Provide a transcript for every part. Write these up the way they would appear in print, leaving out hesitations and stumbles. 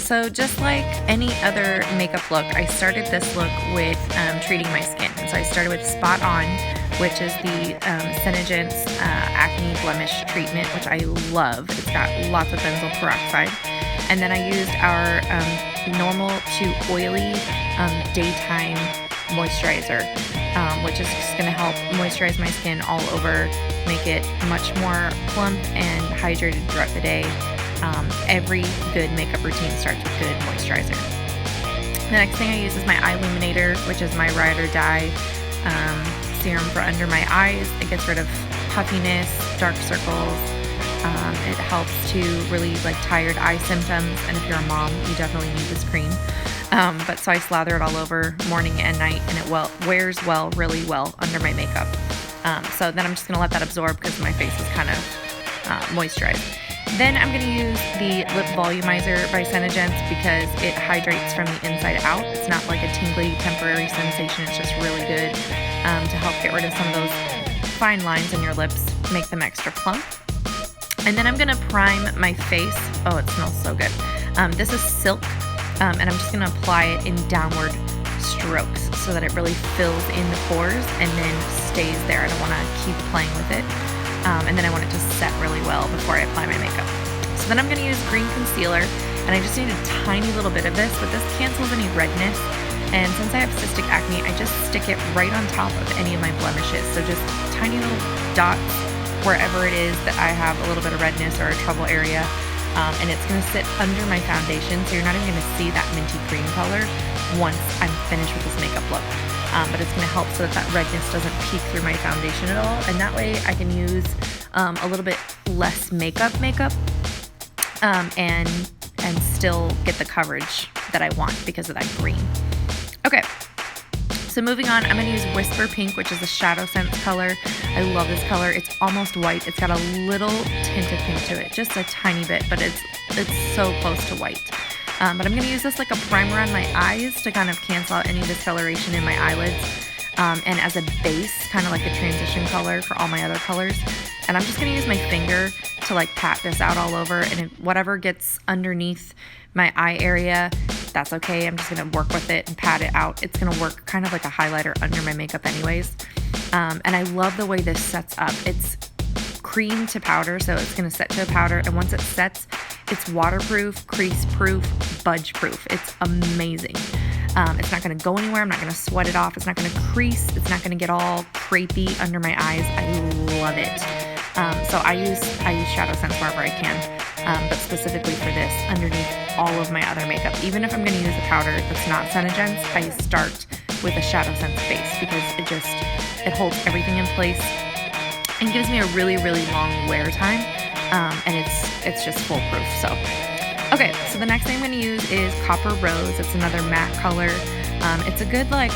So just like any other makeup look, I started this look with treating my skin. And so I started with Spot On, which is the SAMON acne blemish treatment, which I love. It's got lots of benzoyl peroxide. And then I used our normal to oily daytime moisturizer, which is just going to help moisturize my skin all over, make it much more plump and hydrated throughout the day. Every good makeup routine starts with good moisturizer. The next thing I use is my eye illuminator, which is my Ride or Die serum for under my eyes. It gets rid of puffiness, dark circles. It helps to relieve like tired eye symptoms, and if you're a mom, you definitely need this cream. But so I slather it all over morning and night, and it wears really well under my makeup. So then I'm just gonna let that absorb because my face is kind of moisturized. Then I'm going to use the Lip Volumizer by SAMON because it hydrates from the inside out. It's not like a tingly temporary sensation. It's just really good to help get rid of some of those fine lines in your lips, make them extra plump. And then I'm going to prime my face. Oh, it smells so good. This is Silk, and I'm just going to apply it in downward strokes so that it really fills in the pores and then stays there. I don't want to keep playing with it. And then I want it to set really well before I apply my makeup. So then I'm going to use green concealer, and I just need a tiny little bit of this, but this cancels any redness. And since I have cystic acne, I just stick it right on top of any of my blemishes. So just tiny little dots wherever it is that I have a little bit of redness or a trouble area. And it's going to sit under my foundation, so you're not even going to see that minty green color once I'm finished with this makeup look. But it's going to help so that redness doesn't peek through my foundation at all, and that way I can use a little bit less makeup, and still get the coverage that I want because of that green. Okay, so moving on, I'm going to use Whisper Pink, which is a Shadow Sense color. I love this color. It's almost white. It's got a little tint of pink to it, just a tiny bit, but it's so close to white. But I'm going to use this like a primer on my eyes to kind of cancel out any discoloration in my eyelids, and as a base, kind of like a transition color for all my other colors. And I'm just going to use my finger to like pat this out all over, and if whatever gets underneath my eye area, that's okay. I'm just going to work with it and pat it out. It's going to work kind of like a highlighter under my makeup anyways. And I love the way this sets up. It's cream to powder, so it's going to set to a powder, and once it sets, it's waterproof, crease-proof, budge-proof. It's amazing. It's not going to go anywhere. I'm not going to sweat it off. It's not going to crease. It's not going to get all crepey under my eyes. I love it. So I use Shadow Sense wherever I can, but specifically for this, underneath all of my other makeup. Even if I'm going to use a powder that's not SAMON, I start with a Shadow Sense base because it holds everything in place and gives me a really long wear time. And it's just foolproof. So, okay, so the next thing I'm going to use is Copper Rose. It's another matte color. It's a good like,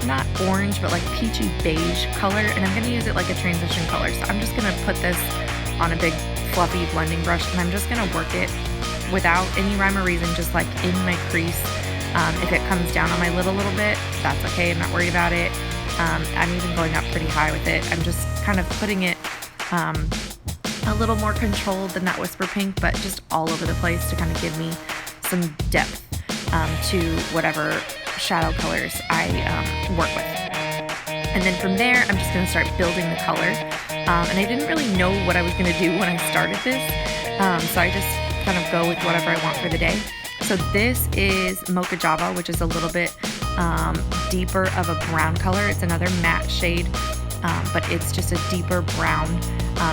not orange, but like peachy beige color. And I'm going to use it like a transition color. So I'm just going to put this on a big fluffy blending brush, and I'm just going to work it without any rhyme or reason, just like in my crease. If it comes down on my lid a little bit, that's okay. I'm not worried about it. I'm even going up pretty high with it. I'm just kind of putting it, a little more controlled than that Whisper Pink, but just all over the place to kind of give me some depth to whatever shadow colors I work with. And then from there, I'm just going to start building the color. And I didn't really know what I was going to do when I started this, so I just kind of go with whatever I want for the day. So this is Mocha Java, which is a little bit deeper of a brown color. It's another matte shade, but it's just a deeper brown.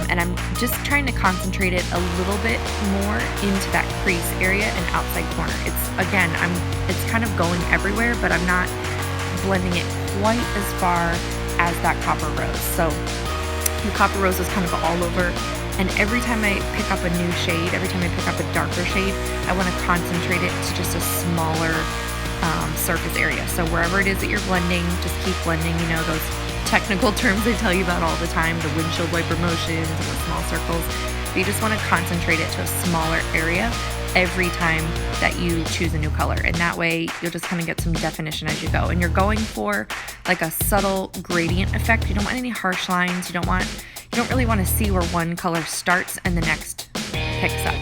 And I'm just trying to concentrate it a little bit more into that crease area and outside corner. It's kind of going everywhere, but I'm not blending it quite as far as that Copper Rose. So the Copper Rose is kind of all over, and every time I pick up a new shade, every time I pick up a darker shade, I want to concentrate it to just a smaller surface area. So wherever it is that you're blending, just keep blending, those technical terms I tell you about all the time, the windshield wiper motions and the small circles. But you just want to concentrate it to a smaller area every time that you choose a new color, and that way you'll just kind of get some definition as you go. And you're going for like a subtle gradient effect. You don't want any harsh lines. You don't really want to see where one color starts and the next picks up.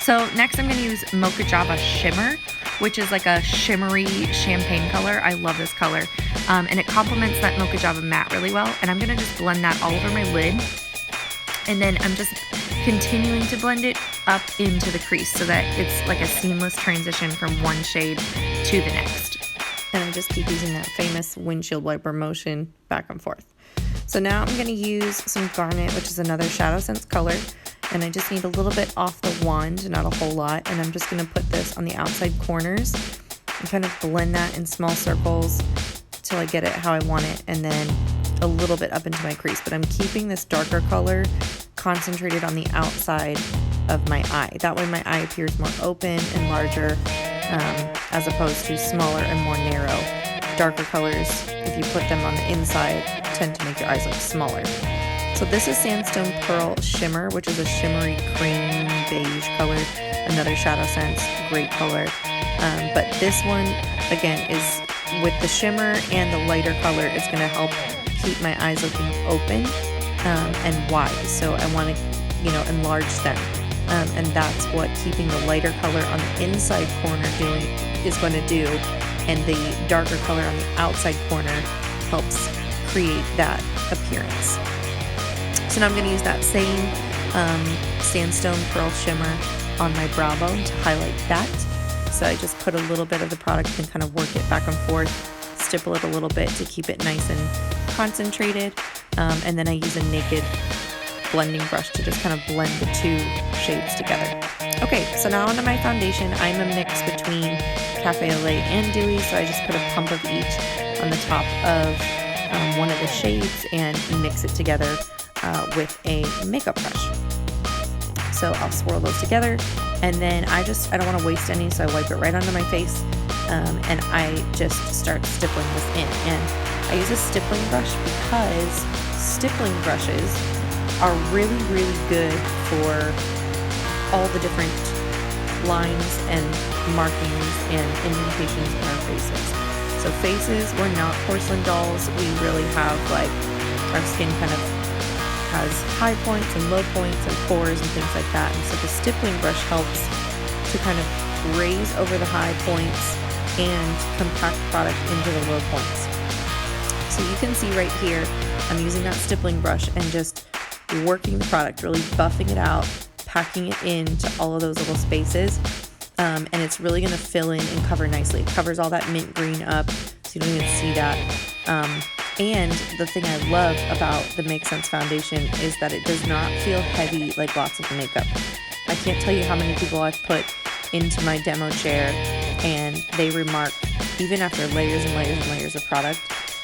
So next I'm going to use Mocha Java Shimmer, which is like a shimmery champagne color. I love this color. And it complements that Mocha Java matte really well. And I'm going to just blend that all over my lid. And then I'm just continuing to blend it up into the crease so that it's like a seamless transition from one shade to the next. And I just keep using that famous windshield wiper motion back and forth. So now I'm going to use some Garnet, which is another Shadow Sense color. And I just need a little bit off the wand, not a whole lot. And I'm just going to put this on the outside corners and kind of blend that in small circles till I get it how I want it. And then a little bit up into my crease. But I'm keeping this darker color concentrated on the outside of my eye. That way my eye appears more open and larger, as opposed to smaller and more narrow. Darker colors, if you put them on the inside, tend to make your eyes look smaller. So this is Sandstone Pearl Shimmer, which is a shimmery cream beige color, another Shadow Sense, great color. But this one, again, is with the shimmer and the lighter color, it's going to help keep my eyes looking open and wide. So I want to, enlarge them. And that's what keeping the lighter color on the inside corner is going to do. And the darker color on the outside corner helps create that appearance. So now I'm going to use that same Sandstone Pearl Shimmer on my brow bone to highlight that. So I just put a little bit of the product and kind of work it back and forth, stipple it a little bit to keep it nice and concentrated. And then I use a naked blending brush to just kind of blend the two shades together. Okay, so now onto my foundation. I'm a mix between Cafe au Lait and Dewy, so I just put a pump of each on the top of one of the shades and mix it together with a makeup brush. So I'll swirl those together, and then I don't want to waste any, so I wipe it right onto my face, and I just start stippling this in. And I use a stippling brush because stippling brushes are really, really good for all the different lines and markings and indentations in our faces. So faces, we're not porcelain dolls. We really have, like, our skin kind of has high points and low points and pores and things like that. And so the stippling brush helps to kind of raise over the high points and compact product into the low points. So you can see right here, I'm using that stippling brush and just working the product, really buffing it out, packing it into all of those little spaces, and it's really going to fill in and cover nicely. It covers all that mint green up, so you don't even see that. And the thing I love about the Make Sense foundation is that it does not feel heavy like lots of makeup. I can't tell you how many people I've put into my demo chair, and they remark, even after layers and layers and layers of product,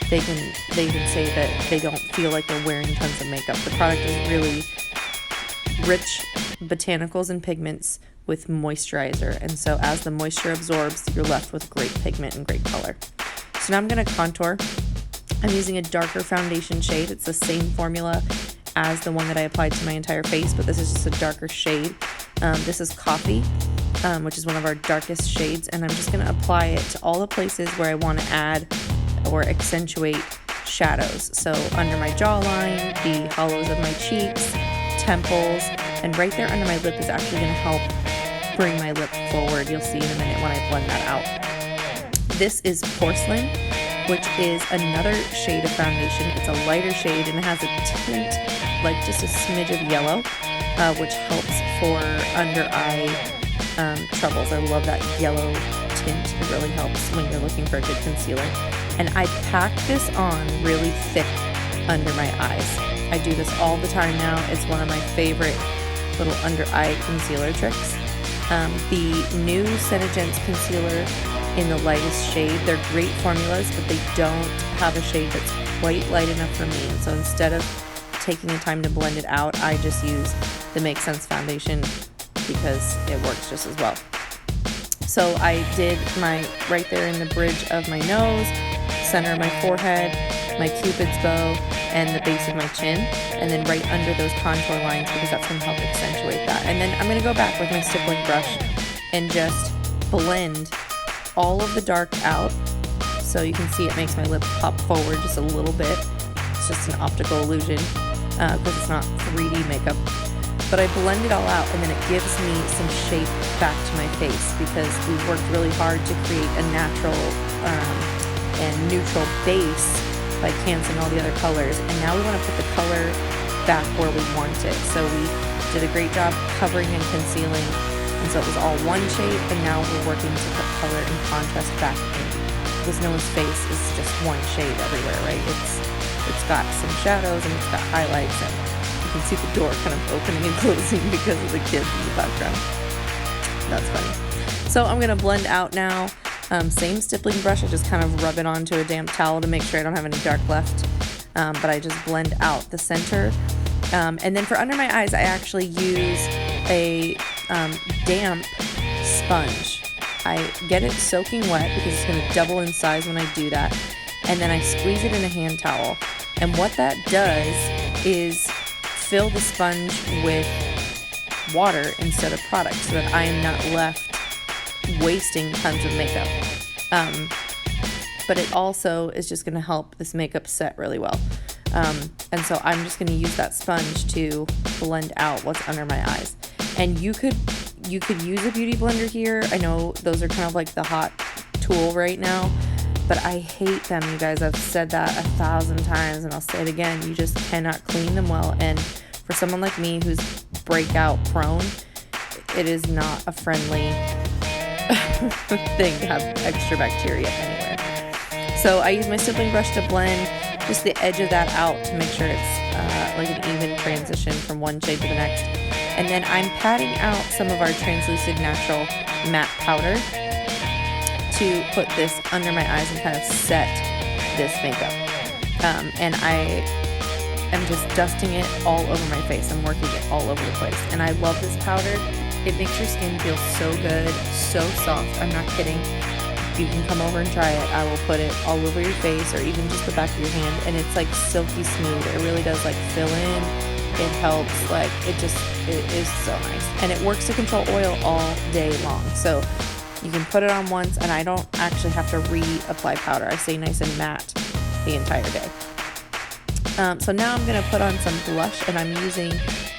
they can say that they don't feel like they're wearing tons of makeup. The product is really rich botanicals and pigments with moisturizer, and so as the moisture absorbs, you're left with great pigment and great color. So now I'm going to contour. I'm using a darker foundation shade. It's the same formula as the one that I applied to my entire face, but this is just a darker shade. This is Coffee, which is one of our darkest shades, and I'm just going to apply it to all the places where I want to add or accentuate shadows. So under my jawline, the hollows of my cheeks, temples, and right there under my lip is actually going to help bring my lip forward. You'll see in a minute when I blend that out. This is Porcelain, which is another shade of foundation. It's a lighter shade and it has a tint, like just a smidge of yellow, which helps for under eye troubles. I love that yellow tint. It really helps when you're looking for a good concealer. And I pack this on really thick under my eyes. I do this all the time now. It's one of my favorite little under eye concealer tricks. The new Senegence concealer in the lightest shade, they're great formulas, but they don't have a shade that's quite light enough for me. And so instead of taking the time to blend it out, I just use the Make Sense foundation because it works just as well. So I did my right there in the bridge of my nose, center of my forehead, my Cupid's bow, and the base of my chin, and then right under those contour lines because that's going to help accentuate that. And then I'm going to go back with my stippling brush and just blend all of the dark out. So you can see it makes my lip pop forward just a little bit. It's just an optical illusion because it's not 3D makeup. but I blend it all out, and then it gives me some shape back to my face because we worked really hard to create a natural and neutral base by canceling all the other colors, and now we want to put the color back where we want it. So we did a great job covering and concealing, and so it was all one shade, and now we're working to put color and contrast back in, because no one's face is just one shade everywhere, right? It's got some shadows and it's got highlights, and you can see the door kind of opening and closing because of the kids in the background. That's funny. So I'm gonna blend out now. Same stippling brush, I just kind of rub it onto a damp towel to make sure I don't have any dark left. But I just blend out the center. And then for under my eyes, I actually use a damp sponge. I get it soaking wet because it's going to double in size when I do that. And then I squeeze it in a hand towel. And what that does is fill the sponge with water instead of product, so that I am not left wasting tons of makeup. But it also is just going to help this makeup set really well. And so I'm just going to use that sponge to blend out what's under my eyes. And you could use a beauty blender here. I know those are kind of like the hot tool right now, but I hate them, you guys. I've said that 1,000 times, and I'll say it again. You just cannot clean them well. And for someone like me who's breakout prone, it is not a friendly thing to have extra bacteria anywhere. So I use my stippling brush to blend just the edge of that out to make sure it's like an even transition from one shade to the next. And then I'm patting out some of our translucent natural matte powder to put this under my eyes and kind of set this makeup. And I am just dusting it all over my face. I'm working it all over the place. And I love this powder. It makes your skin feel so good, so soft. I'm not kidding. You can come over and try it. I will put it all over your face or even just the back of your hand, and it's like silky smooth. It really does like fill in. It helps, like it is so nice. And it works to control oil all day long. So you can put it on once, and I don't actually have to reapply powder. I stay nice and matte the entire day. So now I'm going to put on some blush, and I'm using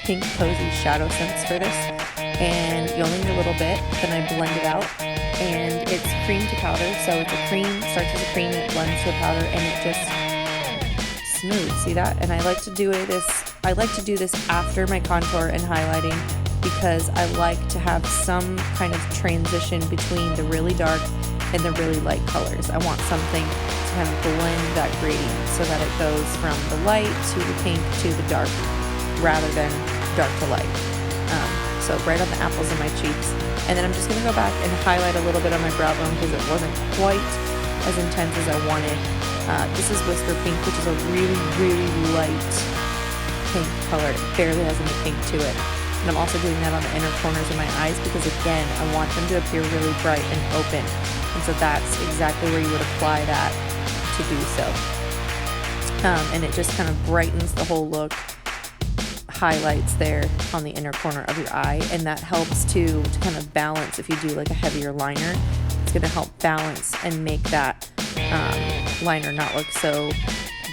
Pink Cozy Shadow Sense for this. And you only need a little bit, then I blend it out. And it's cream to powder, so it's a cream, starts as a cream, and it blends to a powder, and it just smooth. See that? And I like to do this after my contour and highlighting, because I like to have some kind of transition between the really dark and the really light colors. I want something to kind of blend that gradient so that it goes from the light to the pink to the dark, rather than dark to light. So right on the apples of my cheeks. And then I'm just going to go back and highlight a little bit on my brow bone because it wasn't quite as intense as I wanted. This is Whisper Pink, which is a really, really light pink color. It barely has any pink to it. And I'm also doing that on the inner corners of my eyes because, again, I want them to appear really bright and open. And so that's exactly where you would apply that to do so. And it just kind of brightens the whole look. Highlights there on the inner corner of your eye, and that helps to kind of balance. If you do like a heavier liner, it's going to help balance and make that liner not look so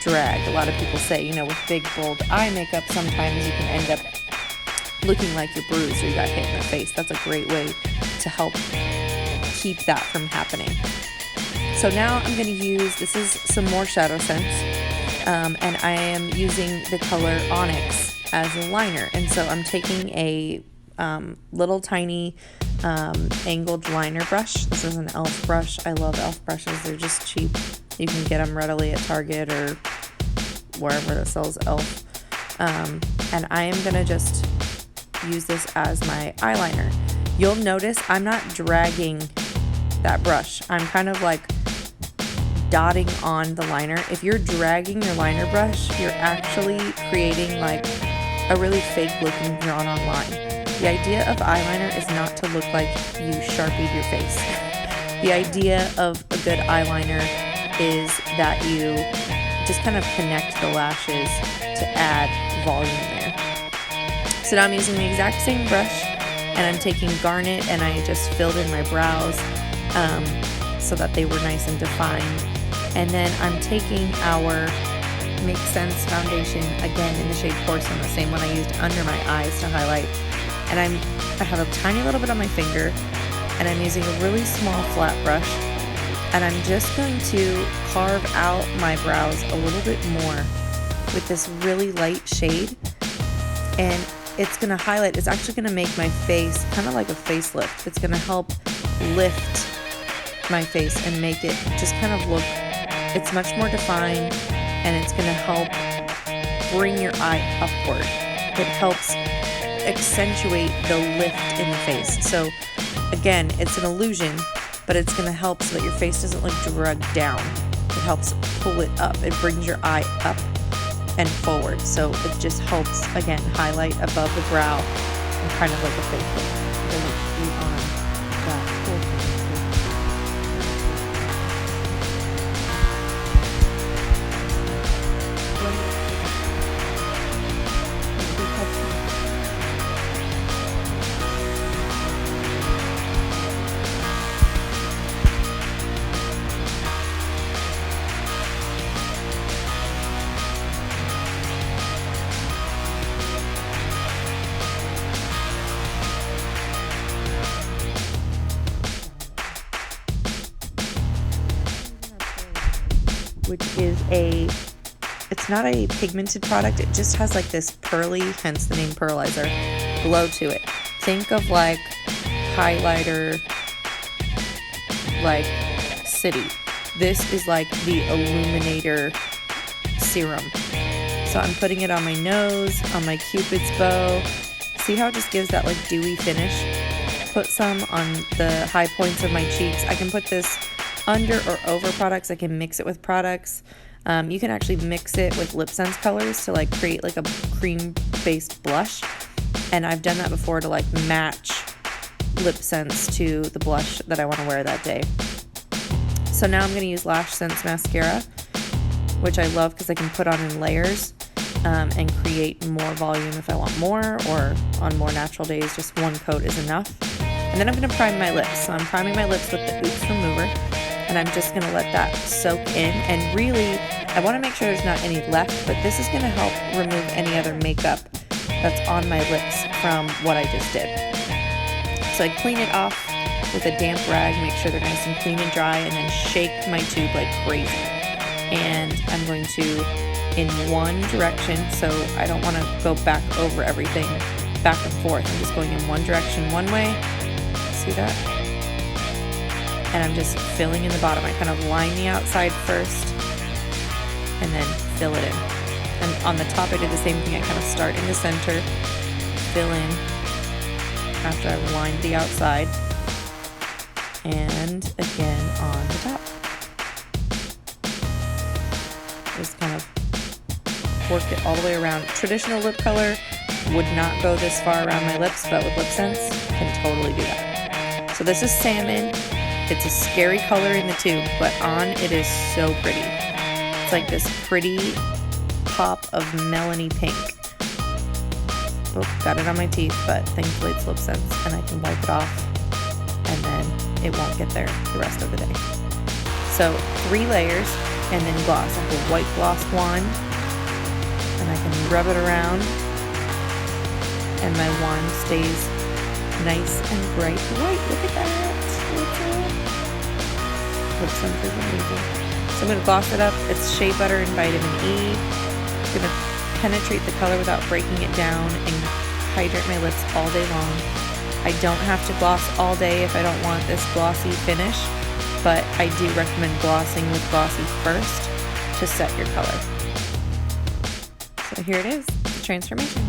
dragged. A lot of people say, you know, with big bold eye makeup, sometimes you can end up looking like you're bruised or you got hit in the face. That's a great way to help keep that from happening. So now I'm going to use, this is some more Shadow Sense, and I am using the color Onyx as a liner. And so I'm taking a little tiny angled liner brush. This is an e.l.f. brush. I love e.l.f. brushes. They're just cheap. You can get them readily at Target or wherever that sells e.l.f. And I am going to just use this as my eyeliner. You'll notice I'm not dragging that brush. I'm kind of like dotting on the liner. If you're dragging your liner brush, you're actually creating like a really fake looking drawn on line. The idea of eyeliner is not to look like you Sharpied your face. The idea of a good eyeliner is that you just kind of connect the lashes to add volume there. So now I'm using the exact same brush, and I'm taking Garnet, and I just filled in my brows so that they were nice and defined. And then I'm taking our Make Sense foundation, again in the shade Porcelain, the same one I used under my eyes to highlight. And I have a tiny little bit on my finger, and I'm using a really small flat brush, and I'm just going to carve out my brows a little bit more with this really light shade. And it's going to highlight, it's actually going to make my face kind of like a facelift. It's going to help lift my face and make it just kind of look, it's much more defined, and it's going to help bring your eye upward. It helps accentuate the lift in the face. So again, it's an illusion, but it's going to help so that your face doesn't look drugged down. It helps pull it up. It brings your eye up and forward. So it just helps, again, highlight above the brow and kind of like a facelift. I'm going to leave on that portion. Which is it's not a pigmented product, it just has like this pearly, hence the name pearlizer, glow to it. Think of like highlighter, like City. This is like the illuminator serum. So I'm putting it on my nose, on my Cupid's bow. See how it just gives that like dewy finish? Put some on the high points of my cheeks. I can put this under or over products. I can mix it with products. You can actually mix it with LipSense colors to like create like a cream based blush, and I've done that before to like match LipSense to the blush that I want to wear that day. So now I'm going to use Lash Sense mascara, which I love because I can put on in layers and create more volume if I want more, or on more natural days just one coat is enough. And then I'm going to prime my lips. So I'm priming my lips with the Oops Remover, and I'm just going to let that soak in. And really, I want to make sure there's not any left, but this is going to help remove any other makeup that's on my lips from what I just did. So I clean it off with a damp rag, make sure they're nice and clean and dry, and then shake my tube like crazy. And I'm going to in one direction, so I don't want to go back over everything back and forth. I'm just going in one direction one way. See that? And I'm just filling in the bottom. I kind of line the outside first and then fill it in. And on the top I did the same thing. I kind of start in the center, fill in after I've lined the outside, and again on the top. Just kind of work it all the way around. Traditional lip color would not go this far around my lips, but with LipSense, can totally do that. So this is Salmon. It's a scary color in the tube, but on it is so pretty. It's like this pretty pop of melony pink. Oh, got it on my teeth, but thankfully it's LipSense, and I can wipe it off, and then it won't get there the rest of the day. So 3 layers, and then gloss. I have a white gloss wand, and I can rub it around, and my wand stays nice and bright white. Look at that. LipSense is amazing. So I'm going to gloss it up. It's shea butter and vitamin E. I'm going to penetrate the color without breaking it down and hydrate my lips all day long. I don't have to gloss all day if I don't want this glossy finish, but I do recommend glossing with glossy first to set your color. So here it is, the transformation.